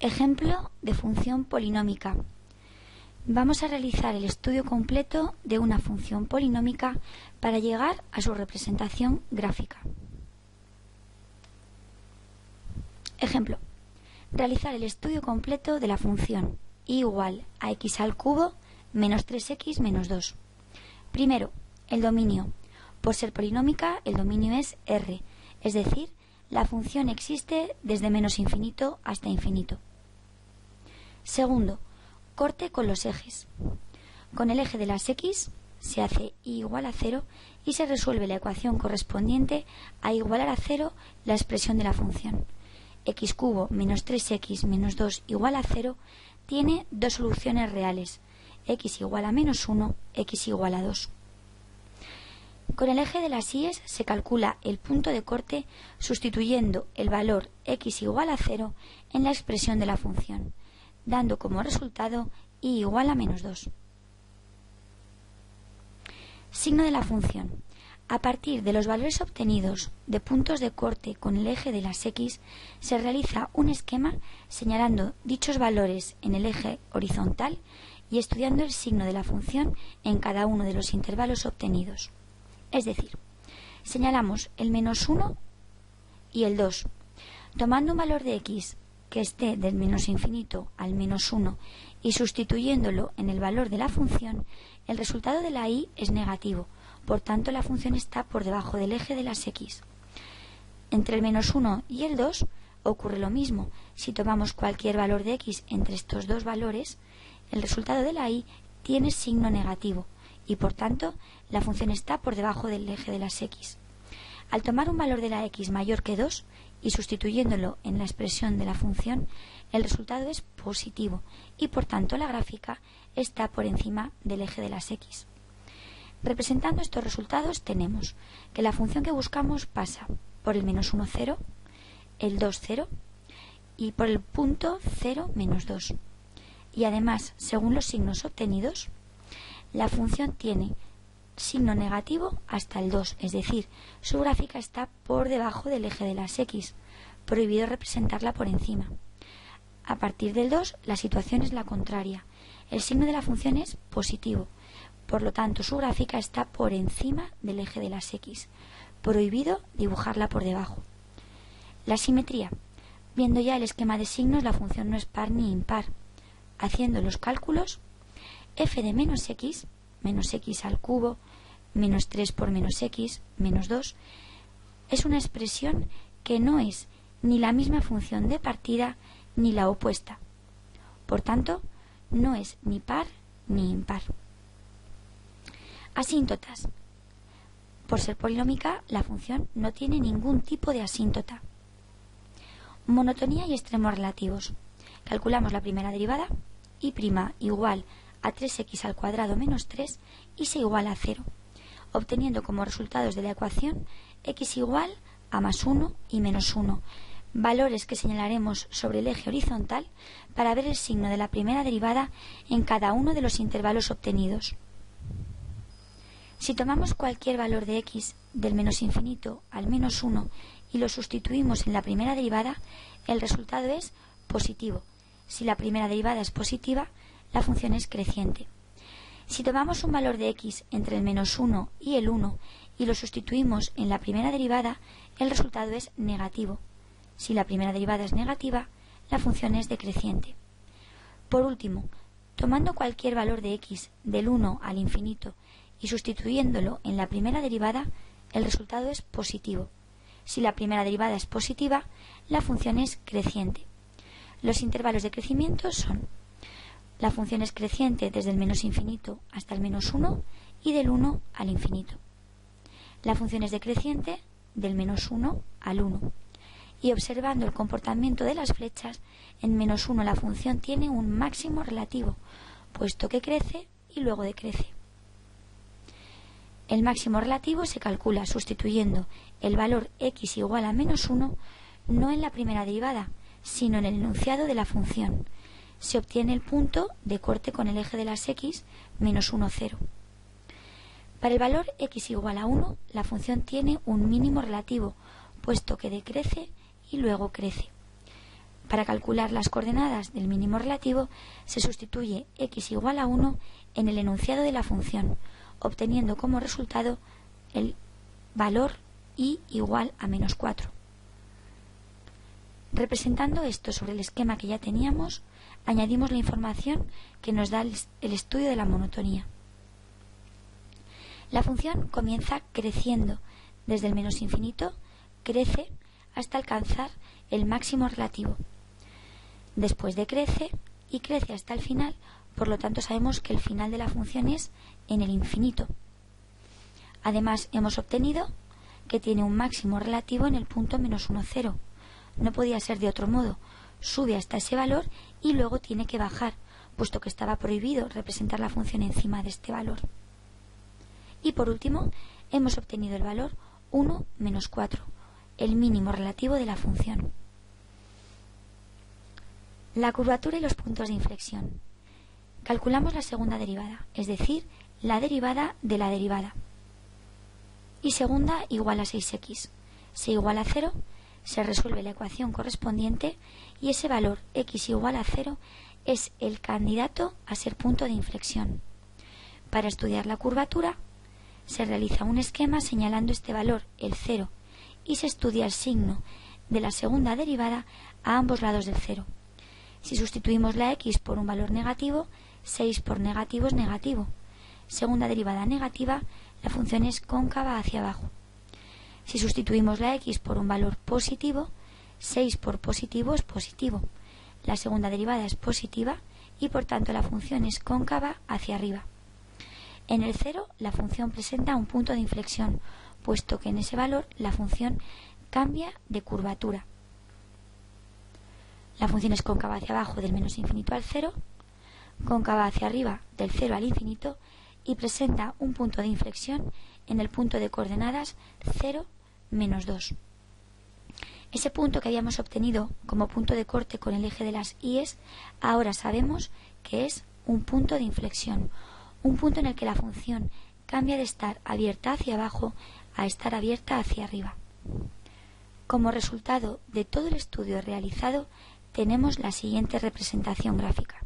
Ejemplo de función polinómica. Vamos a realizar el estudio completo de una función polinómica para llegar a su representación gráfica. Ejemplo. Realizar el estudio completo de la función y igual a x al cubo menos 3x menos 2. Primero, el dominio. Por ser polinómica, el dominio es R, es decir, la función existe desde menos infinito hasta infinito. Segundo, corte con los ejes. Con el eje de las x se hace y igual a 0 y se resuelve la ecuación correspondiente a igualar a 0 la expresión de la función. X cubo menos 3x menos 2 igual a 0 tiene dos soluciones reales, x igual a menos 1, x igual a 2. Con el eje de las y's se calcula el punto de corte sustituyendo el valor x igual a 0 en la expresión de la función, dando como resultado y igual a menos 2. Signo de la función. A partir de los valores obtenidos de puntos de corte con el eje de las x, se realiza un esquema señalando dichos valores en el eje horizontal y estudiando el signo de la función en cada uno de los intervalos obtenidos. Es decir, señalamos el menos 1 y el 2, tomando un valor de x que esté del menos infinito al menos 1 y sustituyéndolo en el valor de la función, el resultado de la y es negativo, por tanto la función está por debajo del eje de las x. Entre el menos 1 y el 2 ocurre lo mismo. Si tomamos cualquier valor de x entre estos dos valores, el resultado de la y tiene signo negativo y por tanto la función está por debajo del eje de las x. Al tomar un valor de la x mayor que 2 y sustituyéndolo en la expresión de la función, el resultado es positivo y por tanto la gráfica está por encima del eje de las x. Representando estos resultados tenemos que la función que buscamos pasa por el menos 1, 0, el 2, 0 y por el punto 0, menos 2. Y además, según los signos obtenidos, la función tiene signo negativo hasta el 2, es decir, su gráfica está por debajo del eje de las x, prohibido representarla por encima. A partir del 2, la situación es la contraria. El signo de la función es positivo, por lo tanto su gráfica está por encima del eje de las x, prohibido dibujarla por debajo. La simetría. Viendo ya el esquema de signos, la función no es par ni impar. Haciendo los cálculos, f de menos x al cubo, menos 3 por menos x, menos 2, es una expresión que no es ni la misma función de partida ni la opuesta. Por tanto, no es ni par ni impar. Asíntotas. Por ser polinómica, la función no tiene ningún tipo de asíntota. Monotonía y extremos relativos. Calculamos la primera derivada, y' igual a 3x al cuadrado menos 3 y se iguala a 0, obteniendo como resultados de la ecuación x igual a más 1 y menos 1, valores que señalaremos sobre el eje horizontal para ver el signo de la primera derivada en cada uno de los intervalos obtenidos. Si tomamos cualquier valor de x del menos infinito al menos 1 y lo sustituimos en la primera derivada, el resultado es positivo. Si la primera derivada es positiva, la función es creciente. Si tomamos un valor de x entre el menos 1 y el 1 y lo sustituimos en la primera derivada, el resultado es negativo. Si la primera derivada es negativa, la función es decreciente. Por último, tomando cualquier valor de x del 1 al infinito y sustituyéndolo en la primera derivada, el resultado es positivo. Si la primera derivada es positiva, la función es creciente. Los intervalos de crecimiento son: la función es creciente desde el menos infinito hasta el menos 1 y del 1 al infinito. La función es decreciente del menos 1 al 1. Y observando el comportamiento de las flechas, en menos 1 la función tiene un máximo relativo, puesto que crece y luego decrece. El máximo relativo se calcula sustituyendo el valor x igual a menos 1 no en la primera derivada, sino en el enunciado de la función. Se obtiene el punto de corte con el eje de las x, menos 1, 0. Para el valor x igual a 1, la función tiene un mínimo relativo, puesto que decrece y luego crece. Para calcular las coordenadas del mínimo relativo se sustituye x igual a 1 en el enunciado de la función, obteniendo como resultado el valor y igual a menos 4. Representando esto sobre el esquema que ya teníamos, añadimos la información que nos da el estudio de la monotonía. La función comienza creciendo desde el menos infinito, crece hasta alcanzar el máximo relativo. Después decrece y crece hasta el final, por lo tanto sabemos que el final de la función es en el infinito. Además hemos obtenido que tiene un máximo relativo en el punto menos 1, 0. No podía ser de otro modo. Sube hasta ese valor y luego tiene que bajar, puesto que estaba prohibido representar la función encima de este valor. Y por último, hemos obtenido el valor 1 menos 4, el mínimo relativo de la función. La curvatura y los puntos de inflexión. Calculamos la segunda derivada, es decir, la derivada de la derivada. Y segunda igual a 6x. Si igual a 0, se resuelve la ecuación correspondiente y ese valor x igual a 0 es el candidato a ser punto de inflexión. Para estudiar la curvatura, se realiza un esquema señalando este valor, el 0, y se estudia el signo de la segunda derivada a ambos lados del 0. Si sustituimos la x por un valor negativo, 6 por negativo es negativo. Segunda derivada negativa, la función es cóncava hacia abajo. Si sustituimos la x por un valor positivo, 6 por positivo es positivo. La segunda derivada es positiva y por tanto la función es cóncava hacia arriba. En el 0 la función presenta un punto de inflexión, puesto que en ese valor la función cambia de curvatura. La función es cóncava hacia abajo del menos infinito al 0, cóncava hacia arriba del 0 al infinito y presenta un punto de inflexión en el punto de coordenadas 0, menos 2. Ese punto que habíamos obtenido como punto de corte con el eje de las íes, ahora sabemos que es un punto de inflexión, un punto en el que la función cambia de estar abierta hacia abajo a estar abierta hacia arriba. Como resultado de todo el estudio realizado, tenemos la siguiente representación gráfica.